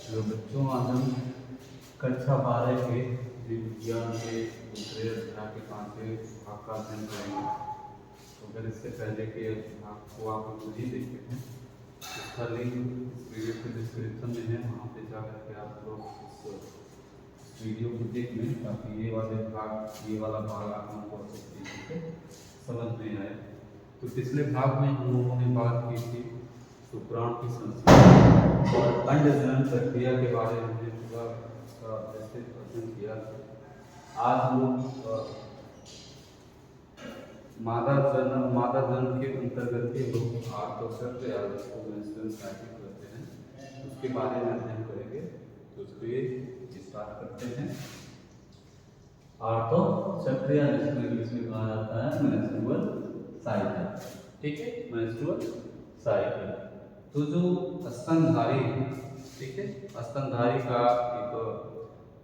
Hello बच्चों, आज हम कक्षा 12 के जीव विज्ञान के दूसरे अध्याय के 5वें भाग का अध्ययन करेंगे। तो अगर इससे पहले के भाग को आप लोग नहीं देखे हैं, इसका लिंक इस वीडियो के डिस्क्रिप्शन में है, वहाँ पे जा करके आप लोग इस वीडियो को देख लें ताकि ये वाला भाग आप लोगों को अच्छे तरीके से समझ में आए। तो पिछले भाग में हम लोगों ने बात की थी शुक्राणु की संस्कृति और अंडजनन प्रक्रिया के बारे में हमने पूरा उसका विस्तृत अध्ययन किया था। आज हम लोग मादा जन्म के अंतर्गत के लोग आर्तोचक्र या जिसको मेंस्ट्रुअल साइकिल कहते हैं उसके बारे में अध्ययन करेंगे। तो उसको स्टार्ट करते हैं। आर्तोचक्र या जिसको इंग्लिश में कहा जाता है मेंस्ट्रुअल साइकिल। ठीक है, मेंस्ट्रुअल साइकिल। तो जो स्तनधारी है, ठीक है, स्तनधारी का एक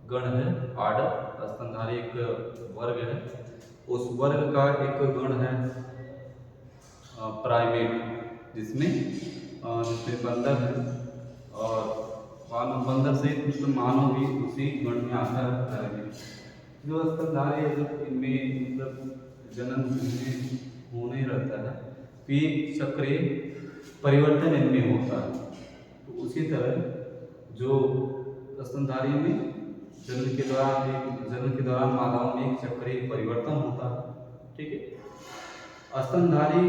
गण है, आर्डर। स्तनधारी एक वर्ग है, उस वर्ग का एक गण है प्राइमेट, जिसमें बंदर है और बंदर से मानव भी उसी गण में आता है प्राइमेट। जो स्तनधारी है, जब इनमें मतलब जन्म होने रहता है तो एक चक्रीय परिवर्तन इनमें होता है। तो उसी तरह जो स्तनधारी में जन्म के दौरान मादाओं में एक चक्रीय परिवर्तन होता है। ठीक है, स्तनधारी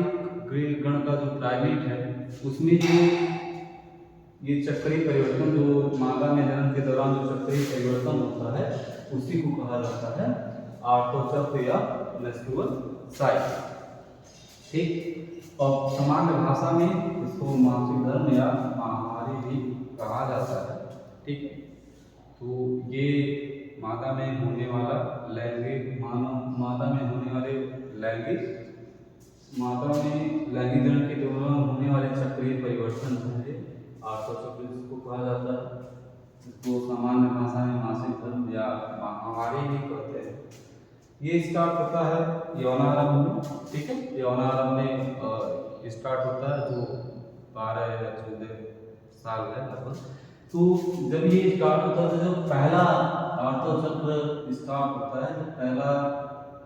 गण का जो प्राइमेट है उसमें जो ये चक्रीय परिवर्तन जो मादा में जन्म के दौरान जो चक्रीय परिवर्तन होता है उसी को कहा जाता है आर्तोचक्र या मेंस्ट्रुअल साइकिल। ठीक, और सामान्य भाषा में इसको मासिक धर्म या महामारी भी कहा जाता है। ठीक है, तो ये मादा में होने वाला लैंगिक जन के दौरान होने वाले चक्रीय परिवर्तन है आर्तोचक्र जिसको कहा जाता है। इसको सामान्य भाषा में मासिक धर्म या महामारी भी कहते हैं। ये स्टार्ट होता है यौनारंभ में। ठीक है, यौनारंभ में स्टार्ट होता है जो 12 या 14 साल है लगभग। तो जब ये स्टार्ट होता है तो जब पहला आर्तोचक्र स्टार्ट होता है, जब पहला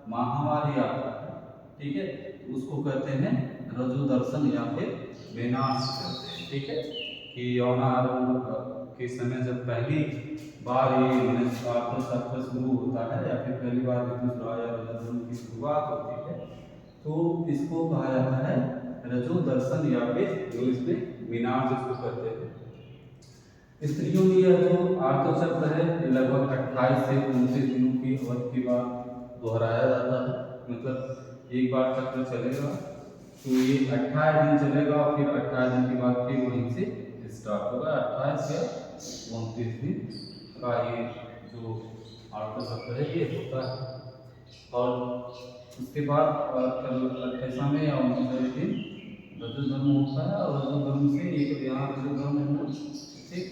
माहवारी आता है, ठीक है, तो उसको कहते हैं रज्जु दर्शन या फिर वेनास कहते हैं। ठीक है, कि यौनारंभ के समय जब पहली बार ये आर्तोचक्र शुरू होता है या फिर पहली बार ऋतुस्राव या रजोधर्म की शुरुआत होती है तो इसको कहा जाता है रजो दर्शन या फिर जो इसमें मीनार जिसको कहते हैं। स्त्रियों में यह जो आर्तोचक्र है ये लगभग 28 से 29 दिनों की अवधि के बाद दोहराया जाता है। मतलब एक बार चक्र चलेगा तो ये 28 दिन चलेगा, फिर 28 दिन के बाद फिर वहीं से स्टार्ट होगा। 28 या 29 दिन का ये जो आर्तोचक्र है ये होता है। और उसके बाद 28वें या 29वें दिन रजोधर्म होता है और रजोधर्म से एक यहाँ रजोधर्म है ना, ठीक,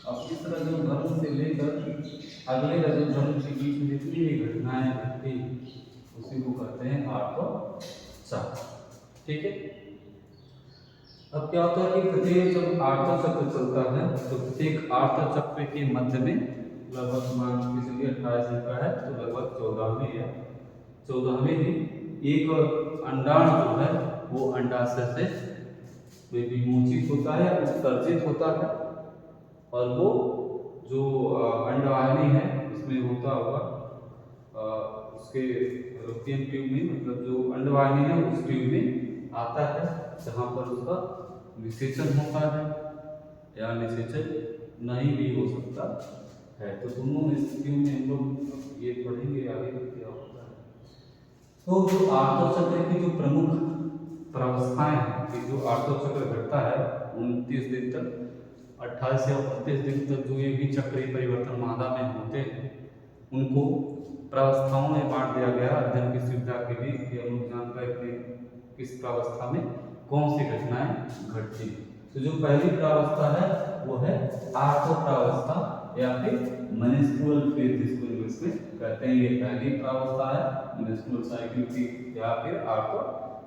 अब इस रजोधर्म से लेकर अगले रजोधर्म के बीच में जितनी भी घटनाएं घटती उसी को कहते हैं आर्तोचक्र। ठीक है, अब क्या होता है कि प्रत्येक जब आर्तोचक्र चलता है तो प्रत्येक आर्तोचक्र के मध्य में लगभग मान के चलिए 28 दिन का है तो लगभग 14वें दिन एक अंडाणु जो है वो अंडाशय से विमोचित होता है, उत्सर्जित होता है और वो जो अंडवाहिनी है उसमें होता होगा उसके फैलोपियन ट्यूब में, मतलब जो अंडवाहिनी है उस ट्यूब में आता है जहाँ पर उसका निषेचन होता है या निषेचन नहीं भी हो सकता है। तो दोनों स्थितियों में हम लोग ये पढ़ेंगे आगे क्या होता है। तो जो आर्तोचक्र की जो प्रमुख प्रावस्थाएं हैं कि जो आर्तोचक्र घटता है 29 दिन तक, 28 या 29 दिन तक जो ये भी चक्रीय परिवर्तन मादा में होते हैं उनको प्रावस्थाओं में बांट दिया गया अध्ययन की सुविधा के लिए कि हम लोग जान पाए कि किस प्रावस्था में कौन सी घटनाएं घटती हैं। तो जो पहली प्रावस्था है वो है आर्तो प्रावस्था या फिर मेंस्ट्रुअल फेज जिसको इंग्लिश में कहते हैं। ये पहली प्रावस्था है मेंस्ट्रुअल साइकिल की या फिर आर्तो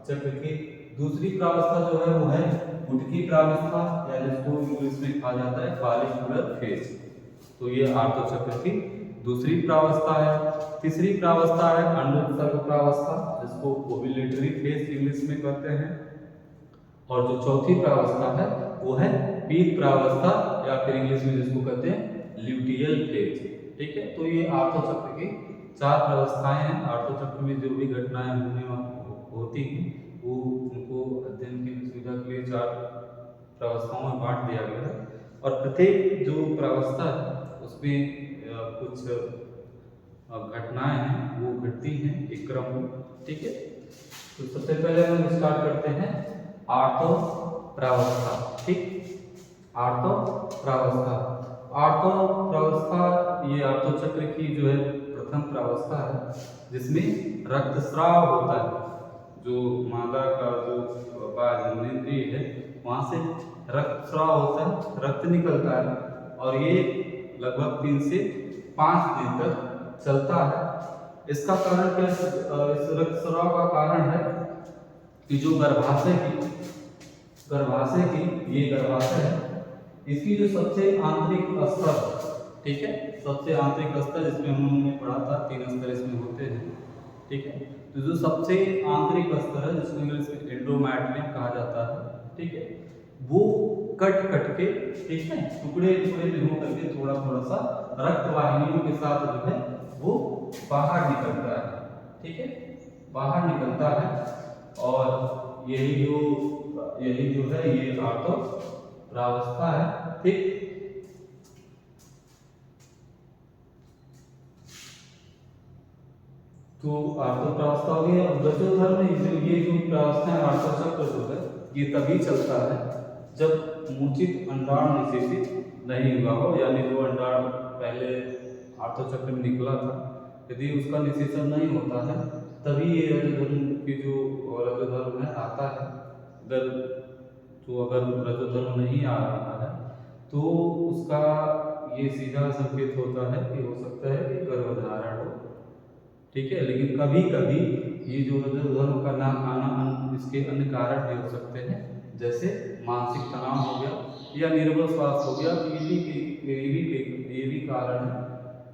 चक्र की। दूसरी प्रावस्था जो है वो है फुटकी प्रावस्था या जिसको इंग्लिश में कहा जाता है फॉलिकुलर फेज। तो ये आर्तो चक्र की दूसरी प्रावस्था है। तीसरी प्रावस्था है अंडोत्सर्ग प्रावस्था, जिसको ओव्यूलेटरी फेज इंग्लिश में कहते हैं। और जो चौथी प्रावस्था है वो है पीत प्रावस्था या फिर इंग्लिश में जिसको कहते हैं ल्यूटियल फेज। ठीक है, तो ये आर्तो चक्र की 4 प्रावस्थाएं हैं। आर्तो चक्र में जो भी घटनाएं होती हैं वो उनको अध्ययन की सुविधा के लिए 4 प्रावस्थाओं में बांट दिया गया है। और प्रत्येक जो प्रावस्था है उसमें कुछ घटनाएं हैं वो घटती हैं एक क्रम में। ठीक है, तो सबसे पहले हम स्टार्ट करते हैं आर्तो प्रावस्था। ठीक, आर्तो प्रावस्था। आर्तो प्रावस्था ये आर्तो चक्र की जो है प्रथम प्रावस्था है, जिसमें रक्तस्राव होता है। जो मादा का जो जननेंद्रिय है वहां से रक्तस्राव होता है, रक्त निकलता है, और ये लगभग 3 से 5 दिन तक चलता है। इसका कारण क्या है? इस रक्तस्राव का कारण है कि जो गर्भाशय की ये गर्भाशय है, इसकी जो सबसे आंतरिक स्तर, ठीक है, सबसे आंतरिक स्तर जिसमें हम लोगों ने पढ़ा था 3 स्तर इसमें होते हैं। ठीक है, तो जो सबसे आंतरिक स्तर है जिसको इंग्लिश में एंडोमेट्रियम कहा जाता है, ठीक है, वो कट के, ठीक है, टुकड़े में हो करके थोड़ा सा रक्त वाहिनियों के साथ जो है वो बाहर निकलता है। ठीक है, बाहर निकलता है, और यही जो है ये आर्तो प्रावस्था है। ठीक, तो आर्तो प्रावस्था हो गई। अब रजोधर्म में ये जो प्रावस्था है आर्तो चक्र जो है ये तभी चलता है जब मूर्छित अंडाणु निषेचित नहीं हुआ हो, यानी जो अंडाणु पहले आर्तो चक्र में निकला था यदि उसका निषेचन नहीं होता है तभी ये रजोधर्म की जो रजोधर्म है आता है। अगर रजोधर्म नहीं आ रहा है तो उसका ये सीधा संकेत होता है कि हो सकता है कि गर्भधारण हो। ठीक है, लेकिन कभी कभी ये जो रजोधर्म का ना आना इसके अन्य कारण भी हो सकते हैं, जैसे मानसिक तनाव हो गया या निर्बल स्वास्थ्य हो गया। तो ये भी कारण है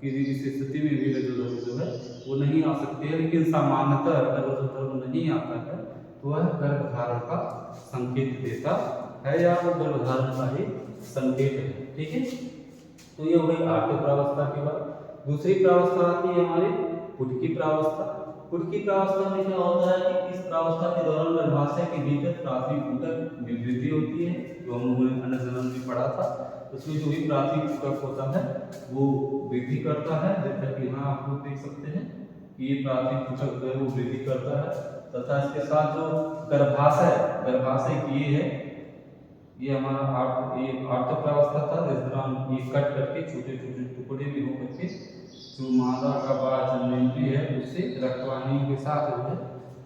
कि इस स्थिति में भी रजोधर्म जो है वो नहीं आ सकती है। लेकिन सामान्यतः अगर रजोधर्म नहीं आता है तो वह गर्भधारण का संकेत देता है या वो गर्भधारण का ही संकेत है। ठीक है, तो ये हो गई आर्तो प्रावस्था की बात। दूसरी प्रावस्था आती है हमारी फुटकी प्रावस्था। फुटकी प्रावस्था में क्या होता है कि इस प्रावस्था के दौरान गर्भाशय के भीतर प्राथमिक ऊतक में वृद्धि होती है, जो हम लोगों ने अन्य जन्म में पढ़ा था। उसमें जो भी प्राथमिक ऊतक होता है वो वृद्धि करता है, जैसा कि यहाँ आप लोग देख सकते हैं कि ये प्राथमिक ऊतक जो है वो वृद्धि करता है, तथा इसके साथ जो गर्भाशय की ये है, ये हमारा आर्तो प्रावस्था था, जिस दौरान ये कट करके छोटे टुकड़े में होकर के जो मादा का जननेंद्रिय है उससे रक्तवाहिनियों के साथ जो है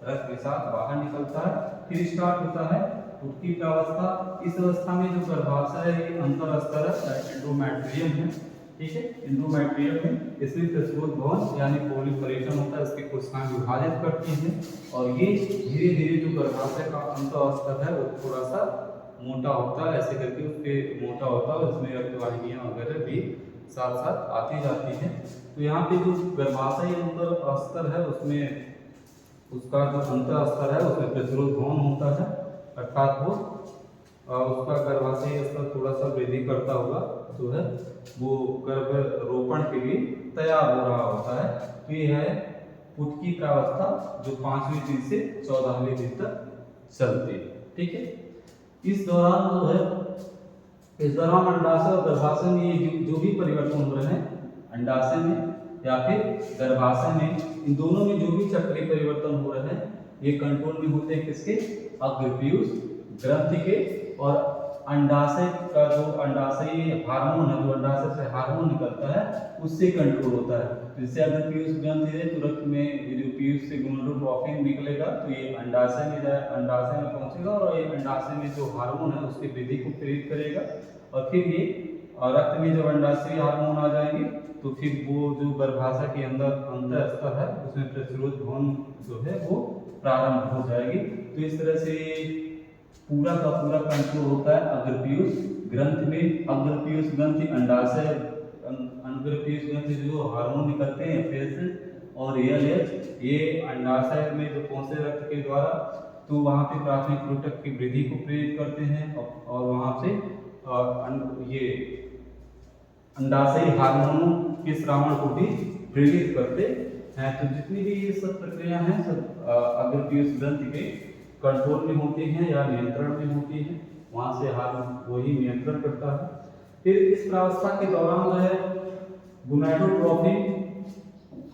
रक्त के साथ बाहर निकलता है। फिर स्टार्ट होता है फुटकी प्रावस्था। इस अवस्था में जो गर्भाशय है अंतर स्तर है एंडोमेट्रियम है। ठीक है, एंडोमेट्रियम में इसमें प्रसूत भवन यानी प्रोलिफरेशन होता है, इसकी कोशिकाएं विभाजित करती हैं, और ये धीरे धीरे जो गर्भाशय का अंतर स्तर है वो थोड़ा सा मोटा होता है, ऐसे करके उसके मोटा होता है, उसमें रक्तवाहिनियां वगैरह भी साथ साथ आती जाती हैं। तो यहाँ पे जो गर्भाशय अंतर स्तर है उसमें उसका जो अंतर स्तर है उसमें प्रतिरोध भवन होता है, अर्थात वो उसका गर्भाशय स्तर थोड़ा सा वृद्धि करता हुआ जो है वो गर्भ रोपण के लिए तैयार हो रहा होता है। तो ये है फुटकी प्रावस्था जो 5वें दिन से 14वें दिन तक चलती है। ठीक है, इस दौरान जो है अंडाशय और गर्भाशय में जो भी परिवर्तन हो रहे हैं, अंडाशय में या फिर गर्भाशय में, इन दोनों में जो भी चक्रीय परिवर्तन हो रहे हैं ये कंट्रोल में होते हैं किसके? अग्रपीयूष ग्रंथि के। और अंडाशय का जो अंडाशयी हार्मोन है, जो अंडाशय से हार्मोन निकलता है उससे कंट्रोल होता है। जैसे अगर पीयूष ग्रंथि है तो रक्त में जो पीयूष से गोनाडोट्रोपिन निकलेगा तो ये अंडाशय में पहुंचेगा, और ये अंडाशय में जो हार्मोन है उसकी वृद्धि को प्रेरित करेगा, और फिर ये रक्त में जब अंडाशयी हार्मोन आ जाएंगे तो फिर वो जो गर्भाशय के अंदर अंतर स्तर है उसमें प्रतिरोध भवन जो है वो प्रारंभ हो जाएगी। तो इस तरह से पूरा का पूरा कंट्रोल होता है अग्रपीयूष ग्रंथि में। अग्रपीयूष ग्रंथि अंडाशय, अग्रपीयूष ग्रंथि जो हार्मोन निकलते हैं फेस से, और एलएच ये अंडाशय में जो पहुंचे रक्त के द्वारा, तो वहाँ पे प्राथमिक ऊतक की वृद्धि को प्रेरित करते हैं और वहाँ से ये अंडाशयी हार्मोनों के स्रावण को भी प्रेरित करते हैं। तो जितनी भी ये सब प्रक्रिया हैं सब अग्रपीयूष ग्रंथि के कंट्रोल में होती हैं या नियंत्रण में होती हैं, वहाँ से हार्मोन वही नियंत्रण करता है। फिर इस प्रावस्था के दौरान जो है गोनाडोट्रोपिन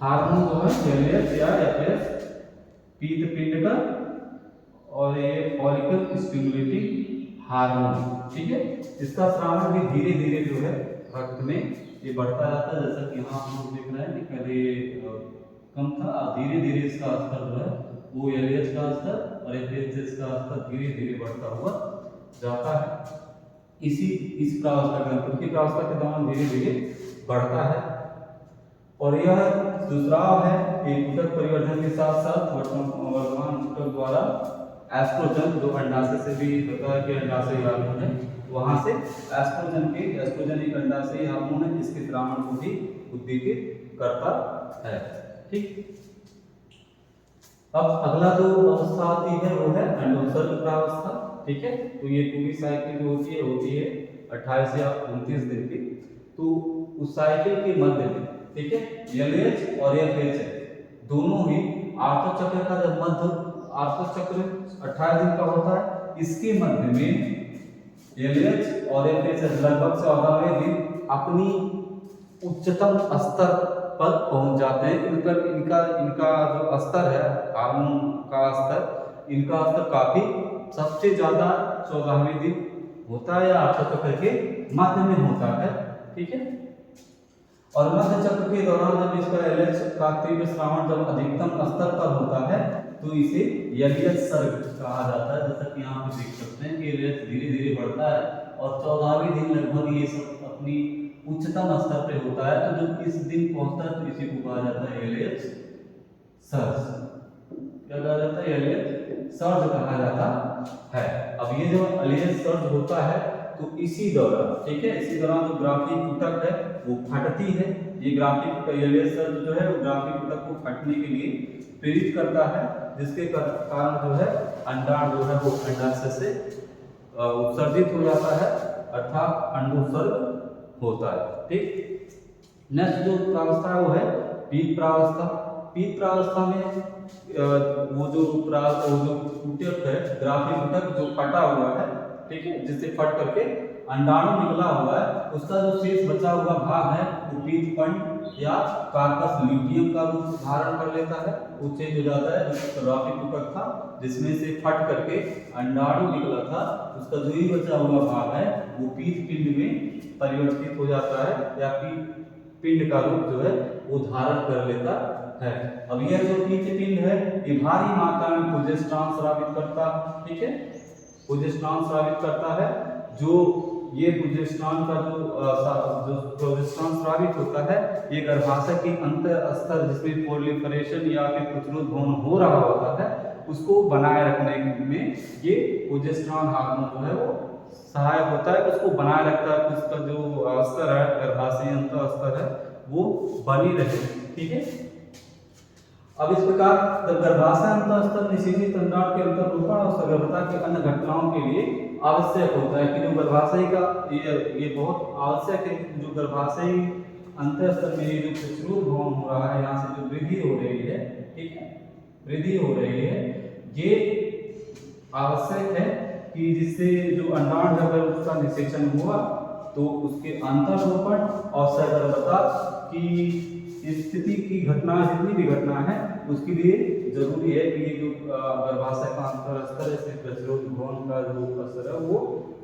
हार्मोन जो है एलएच या एफएस पीत पिंड का, और ये फॉलिकल स्टिमुलेटिंग हार्मोन, ठीक है, इसका स्रावन भी धीरे धीरे जो है रक्त में ये बढ़ता जाता है। जैसा कि यहाँ हम लोग देख रहे हैं कि पहले कम था, धीरे धीरे इसका स्तर जो है वो एलएच का स्तर और एफएस का स्तर धीरे धीरे बढ़ता हुआ जाता है। इस प्रावस्था के अंतर की प्रावस्था के दौरान धीरे धीरे बढ़ता है। और यह जो स्राव है एक ऊतक परिवर्धन के साथ साथ वर्तमान ऊतक द्वारा एस्ट्रोजन जो अंडाशय से भी होता है कि अंडाशयी हार्मोन है, वहां से एस्ट्रोजन एक अंडाशयी हार्मोन है, इसके स्रावण को भी उद्दीपित करता है। ठीक, अब अगला जो अवस्था आती है वो है अंडोत्सर्ग प्रावस्था। ठीक है, तो ये पूरी साइकिल जो होती है 28 या 29 दिन की। तो उस साइकिल के मध्य में, ठीक है, एलएच और एफएच दोनों ही आर्तो चक्र का जब मध्य आर्तो चक्र 28 दिन का होता है, इसके मध्य में एलएच और एफएच लगभग 14वें दिन अपनी उच्चतम स्तर पर पहुंच जाते हैं। मतलब इनका जो स्तर है हार्मोन का स्तर, इनका स्तर काफी सबसे ज्यादा 14वें दिन होता है या आर्तो चक्र के मध्य में होता है। ठीक है, और मध्य चक्र के दौरान जब इसका एलएच का तीव्र स्रावण जब अधिकतम स्तर पर होता है तो इसे एलएच सर्ग कहा जाता है। जैसा कि यहाँ पे देख सकते हैं कि एलएच धीरे धीरे बढ़ता है और 14वें दिन लगभग ये सब अपनी उच्चतम स्तर पे होता है। तो जब इस दिन पहुंचता है तो इसी को कहा जाता है एलएच सर्ज। क्या कहा जाता है? एलएच सर्ज कहा जाता है। अब ये जो एलएच सर्ज होता है तो इसी दौरान, ठीक है, इसी दौरान जो ग्राफिक ऊतक है वो फटती है। ये ग्राफिक एलएच सर्ज जो है वो ग्राफिक ऊतक को फटने के लिए प्रेरित करता है, जिसके कारण जो है अंडाणु जो है वो अंडाशय से उत्सर्जित हो जाता है, अर्थात अंडोत्सर्ग होता है। ठीक, नेक्स्ट जो प्रावस्था है वो है पीत प्रावस्था। पीत प्रावस्था में वो जो ऊतक है ग्राफिक ऊतक जो फटा हुआ है, ठीक है, जिससे फट करके अंडाणु निकला हुआ है, उसका जो शेष बचा हुआ भाग है वो पीत पंड या कार्पस ल्यूटियम का रूप धारण कर लेता है। वो चेंज हो जाता है। जो ग्राफिक ऊतक था जिसमें से फट करके अंडाणु निकला था, उसका जो ही बचा हुआ भाग है वो पीत पिंड में परिवर्तित हो जाता है या पीत पिंड का रूप जो है वो धारण कर लेता है। अब यह जो पीत पिंड है ये भारी मात्रा में प्रोजेस्टेरॉन स्रावित करता, ठीक है, प्रोजेस्टेरॉन स्रावित करता है। जो ये प्रोजेस्टेरॉन का जो प्रोजेस्टेरॉन स्रावित होता है ये गर्भाशय के अंतर स्तर जिसमें प्रोलिफरेशन या फिर प्रतिरोध भवन हो रहा होता है उसको बनाए रखने में ये प्रोजेस्टेरॉन हार्मोन जो है वो सहायक होता है, उसको बनाए रखता है। उसका जो स्तर है गर्भाशय अंतर स्तर है वो बनी रहे। ठीक है, अब इस प्रकार जब गर्भाशय अंतर स्तर निषेचित अंडाणु के अंतर्रोपण और सगर्भता के अन्य घटनाओं के लिए आवश्यक होता है कि जो गर्भाशय का ये बहुत आवश्यक है कि जो गर्भाशय अंतर स्तर में ये जो प्रतिरोध भवन हो रहा है, यहाँ से जो वृद्धि हो रही है, ठीक है, वृद्धि हो रही है, ये आवश्यक है कि जिससे जो अंडाणु है अगर उसका निषेचन हुआ तो उसके अंतर्रोपण और सगर्भता की स्थिति की घटना जितनी भी घटना है उसके लिए जरूरी है कि ये जो गर्भाशय का अंतर स्तर है इसमें प्रतिरोध भवन का जो असर है वो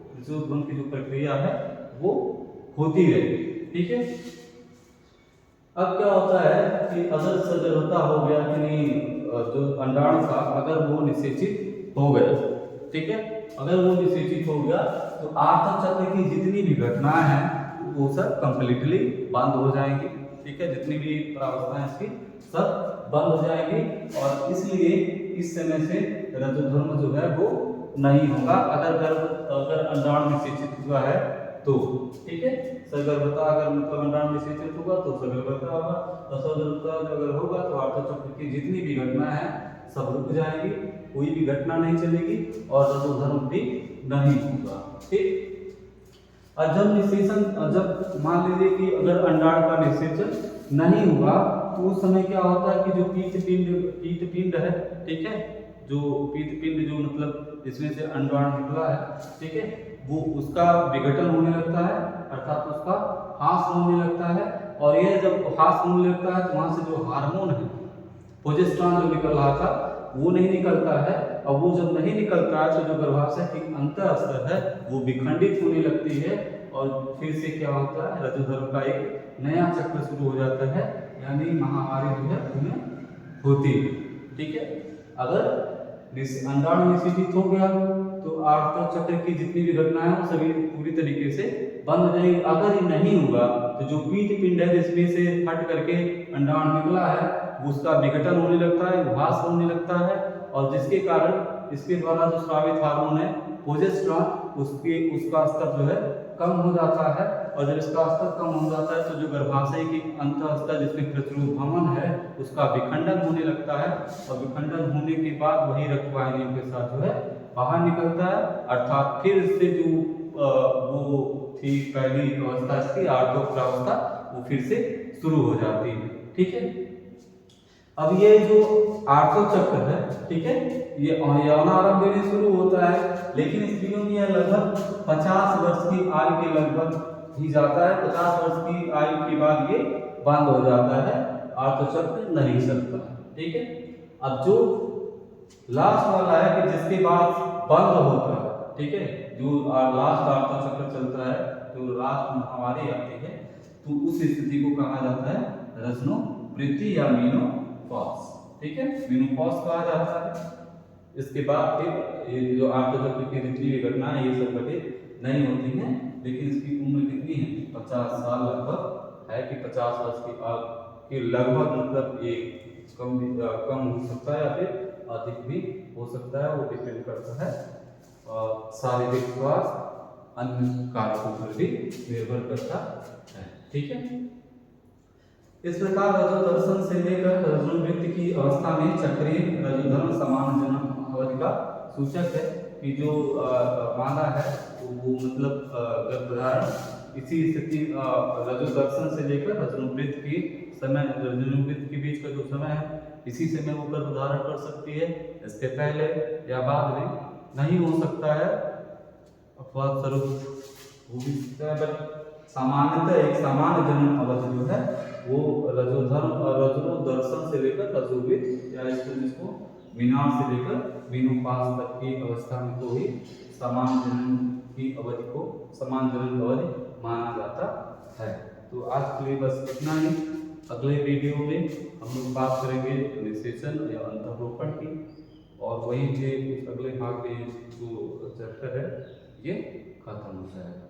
प्रतिरोध भवन की जो प्रक्रिया है वो होती रहे। ठीक है, अब क्या होता है कि अगर सगर्भता हो गया कि नहीं, जो अंडाणु था अगर वो निषेचित हो गया, ठीक है, अगर वो निषेचित हो गया तो आर्त चक्र की जितनी भी घटनाएं हैं वो सब कंप्लीटली बंद हो जाएंगी। ठीक है, जितनी भी प्रावस्थाएं इसकी सब बंद हो जाएंगी और इसलिए इस समय से ऋतुधर्म जो है वो नहीं होगा अगर अंडाणु निषेचित हुआ है तो, ठीक है। सगर्भता अगर मतलब अंडाणु निषेचित होगा तो सगर्भता होगा, और सगर्भता अगर होगा तो आर्तचक्र की जितनी भी घटना है सब रुक जाएगी, कोई भी घटना नहीं चलेगी और रजोधर्म भी नहीं होगा, ठीक। और जब मान लीजिए कि अगर अंडाणु का निषेचन नहीं हुआ तो उस समय क्या होता है कि जो पीतपिंड है, ठीक है, जो पीतपिंड जो मतलब इसमें से अंडाणु निकला है, ठीक है, वो उसका विघटन होने लगता है, अर्थात उसका ह्रास होने लगता है। और यह जब ह्रास होने लगता है तो वहां से जो हार्मोन है प्रोजेस्टेरॉन जो निकल रहा था वो नहीं निकलता है, और वो जब नहीं निकलता है तो जो गर्भाशय की अंतःस्तर है वो विखंडित होने लगती है, और फिर से क्या होता है, रजोधर्म का एक नया चक्र शुरू हो जाता है, यानी महामारी जो है उन्हें होती है, ठीक है। अगर अंडाणु निषेचित हो गया तो आर्तचक्र की जितनी भी घटनाएं हैं वो सभी पूरी तरीके से बंद हो जाएगी। अगर ये नहीं हुआ तो जो पीतपिंड है जिसमें से फट करके अंडाणु निकला है उसका विघटन होने लगता है, ह्रास होने लगता है, और जिसके कारण इसके द्वारा जो स्रावित हार्मोन है प्रोजेस्टेरॉन उसका स्तर जो है कम हो जाता है, और जब इसका स्तर कम हो जाता है तो जो गर्भाशय की अंतःस्तर जिसमें प्रचुर धमन है उसका विखंडन होने लगता है, और विखंडन होने के बाद वही रक्तवाहिनियों के साथ जो है बाहर निकलता है, अर्थात फिर से जो वो थी पहली अवस्था इसकी आर्द्रोक्रावस्था वो फिर से शुरू हो जाती है, ठीक है। अब ये जो आर्तचक्र है, ठीक है, ये यौनारंभ में शुरू होता है, लेकिन स्त्रियों में यह लगभग 50 वर्ष की आयु के लगभग ही जाता है। 50 वर्ष की आयु के बाद ये बंद हो जाता है, आर्तचक्र नहीं चलता, ठीक है। अब जो लास्ट वाला है कि जिसके बाद बंद होता है, ठीक है, जो लास्ट आर्तचक्र चलता है, जो लास्ट महामारी आती है, तो उस स्थिति को कहा जाता है रजनोवृत्ति या मीनोपॉज, ठीक है, मीनोपॉज कहा जाता है। इसके बाद फिर ये जो आर्तचक्र की जितनी भी घटना है ये सब घटित नहीं होती हैं, लेकिन इसकी उम्र कितनी है, 50 साल लगभग है, कि 50 वर्ष की लगभग मतलब ये कम हो सकता है या फिर अधिक भी हो सकता है, वो डिपेंड करता है शारीरिक स्वास्थ्य अन्य कारकों पर भी निर्भर करता है, ठीक है। इस प्रकार रजोदर्शन से लेकर रजोवृत्ति की अवस्था में चक्रीय रजोधर्म समान जन्म अवधि का सूचक है, कि जो मादा है वो मतलब गर्भधारण इसी स्थिति रजोदर्शन से लेकर रजोवृत्ति की समय, रजोवृत्ति के बीच का जो समय है इसी समय वो गर्भधारण कर सकती है, इसके पहले या बाद में नहीं हो सकता है, अपवाद स्वरूप हो भी सकता है, बट सामान्यतः एक सामान्य जन्म अवधि जो है वो रजोदर्शन से लेकर रजोवृत्ति या जिसको मीनार से लेकर मीनोपॉज तक की अवस्था में को ही समान जन्म की अवधि को समान जन्म अवधि माना जाता है। तो आज के लिए बस इतना ही। अगले वीडियो में हम लोग बात करेंगे निषेचन या अंतःरोपण की, और वहीं से अगले भाग में जो चैप्टर है ये खत्म हो जाएगा।